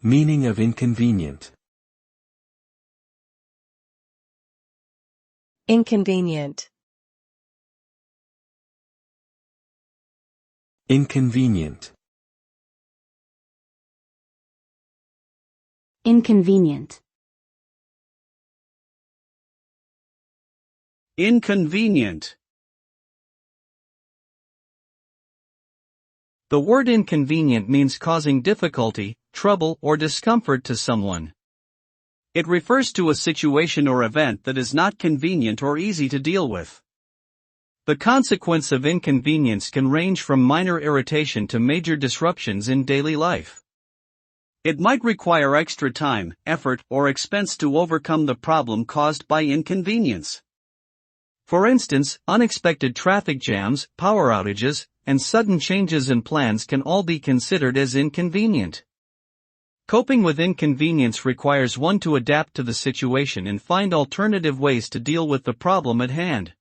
Meaning of inconvenient. Inconvenient. Inconvenient. Inconvenient. Inconvenient. The word inconvenient means causing difficulty, trouble, or discomfort to someone. It refers to a situation or event that is not convenient or easy to deal with. The consequence of inconvenience can range from minor irritation to major disruptions in daily life. It might require extra time, effort, or expense to overcome the problem caused by inconvenience. For instance, unexpected traffic jams, power outages, and sudden changes in plans can all be considered as inconvenient. Coping with inconvenience requires one to adapt to the situation and find alternative ways to deal with the problem at hand.